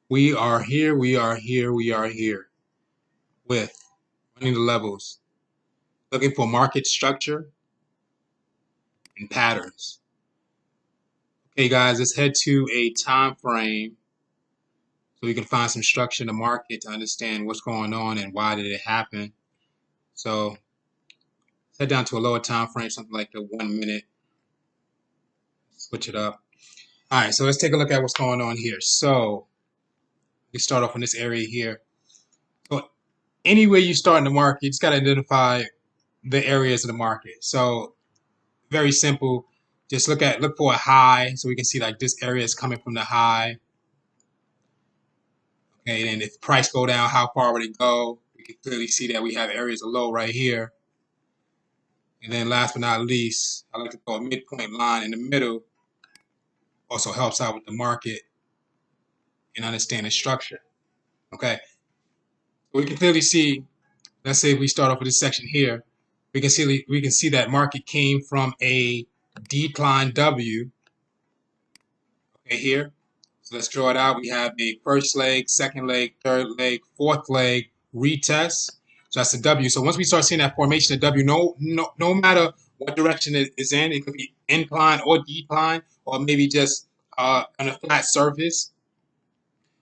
We are here, we are here, we are here with running the levels, looking for market structure and patterns. Okay, guys, let's head to a time frame so we can find some structure in the market to understand what's going on and why did it happen. So let's head down to a lower time frame, something like the 1 minute. Switch it up. All right, so let's take a look at what's going on here. So we start off in this area here. So anywhere you start in the market, you just got to identify the areas of the market. So very simple. Just look for a high, so we can see like this area is coming from the high. Okay, and then if price go down, how far would it go? We can clearly see that we have areas of low right here. And then last but not least, I like to throw a midpoint line in the middle. Also helps out with the market and understanding structure. Okay, so we can clearly see. Let's say we start off with this section here. We can see that market came from a decline W. Okay, here. So let's draw it out. We have a first leg, second leg, third leg, fourth leg, retest. So that's the W. So once we start seeing that formation of W, no matter what direction it is in, it could be incline or decline, or maybe just on a flat surface.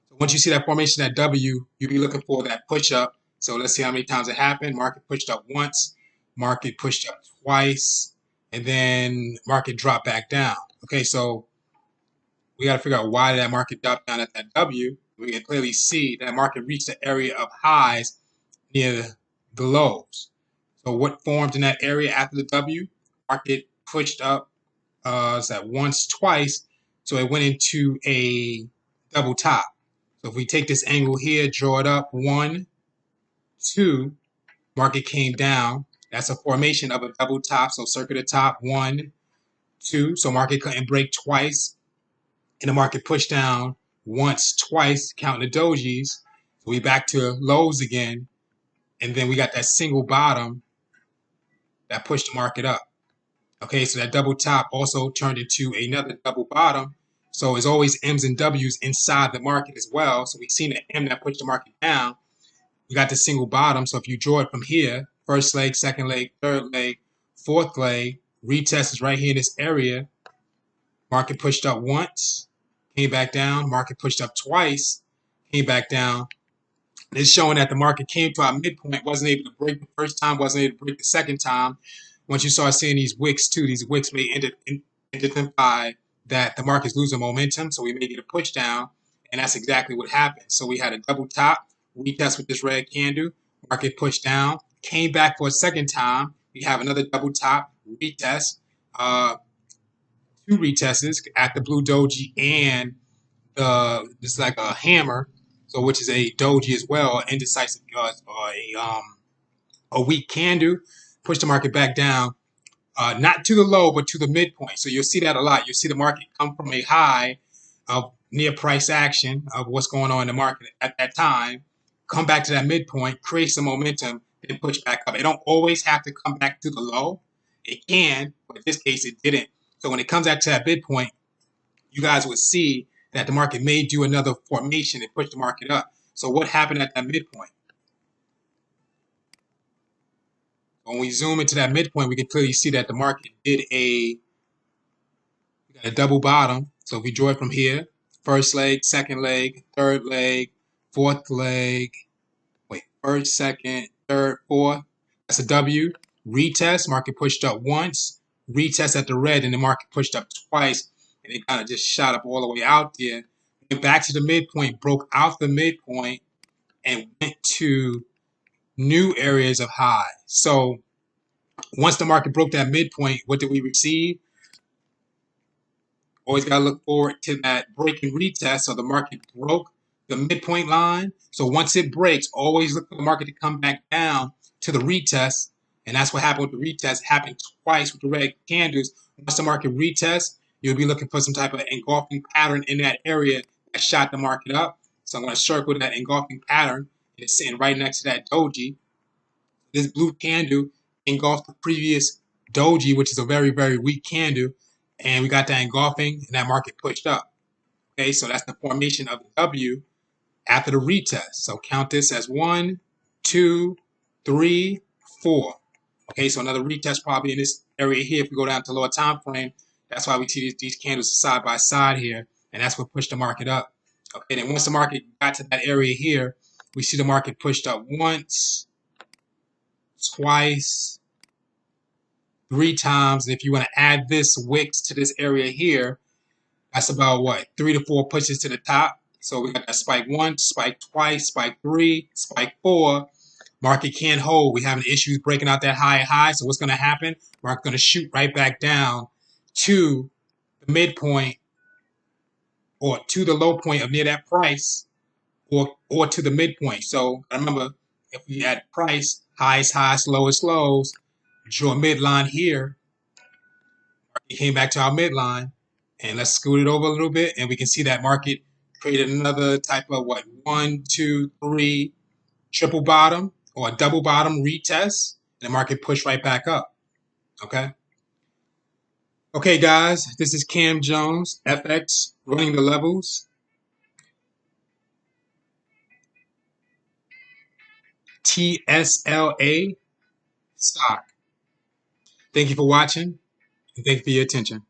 So once you see that formation at W, you'll be looking for that push up. So let's see how many times it happened. Market pushed up once, market pushed up twice, and then market dropped back down. Okay, so we got to figure out why that market dropped down at that W. We can clearly see that market reached the area of highs near the lows. So what formed in that area after the W? Market pushed up once, twice, so it went into a double top. So if we take this angle here, draw it up, 1, 2, market came down. That's a formation of a double top, so circle the top, 1, 2. So market couldn't break twice. And the market pushed down once, twice, counting the dojis. So we back to lows again. And then we got that single bottom that pushed the market up. Okay, so that double top also turned into another double bottom. So it's always M's and W's inside the market as well. So we've seen the M that pushed the market down. We got the single bottom. So if you draw it from here, first leg, second leg, third leg, fourth leg, retest is right here in this area. Market pushed up once, came back down. Market pushed up twice, came back down. It's showing that the market came to our midpoint, wasn't able to break the first time, wasn't able to break the second time. Once you start seeing these wicks too, these wicks may identify that the market's losing momentum, so we may get a push down, and that's exactly what happened. So we had a double top, retest with this red candle, market pushed down, came back for a second time. We have another double top, retest, two retests at the blue doji and it's like a hammer, so which is a doji as well, indecisive or a weak candle, push the market back down, not to the low but to the midpoint. So you'll see that a lot. You'll see the market come from a high of near price action of what's going on in the market at that time, come back to that midpoint, create some momentum, then push back up. It don't always have to come back to the low. It can, but in this case it didn't. So when it comes back to that midpoint, you guys would see that the market may do another formation and push the market up. So what happened at that midpoint? When we zoom into that midpoint, we can clearly see that the market did a double bottom. So if we draw it from here, first leg, second leg, third leg, fourth leg, first, second, third, fourth, that's a W. Retest, market pushed up once, retest at the red, and the market pushed up twice, and it kind of just shot up all the way out there. Went back to the midpoint, broke out the midpoint, and went to new areas of high. So once the market broke that midpoint, what did we receive? Always got to look forward to that break and retest. So the market broke the midpoint line. So once it breaks, always look for the market to come back down to the retest. And that's what happened with the retest. It happened twice with the red candles. Once the market retests, you'll be looking for some type of engulfing pattern in that area that shot the market up. So I'm going to circle that engulfing pattern. It's sitting right next to that doji. This blue candle engulfed the previous doji, which is a very, very weak candle. And we got that engulfing, and that market pushed up. Okay, so that's the formation of the W. after the retest. So count this as 1, 2, 3, 4. Okay, so another retest probably in this area here. If we go down to lower time frame, that's why we see these candles side by side here, and that's what pushed the market up. Okay, then once the market got to that area here, we see the market pushed up once, twice, 3 times. And if you want to add this wicks to this area here, that's about what, 3 to 4 pushes to the top. So we got that spike 1, spike twice, spike 3, spike 4. Market can't hold. We're having issues breaking out that high. So what's going to happen? Market's going to shoot right back down to the midpoint or to the low point of near that price or to the midpoint. So remember, if we add price, highs, lows, draw a midline here. Market came back to our midline. And let's scoot it over a little bit, and we can see that market created another type of what, 1, 2, 3 triple bottom or a double bottom retest, and the market pushed right back up. Okay. Okay, guys, this is Cam Jones, FX, running the levels. TSLA stock. Thank you for watching, and thank you for your attention.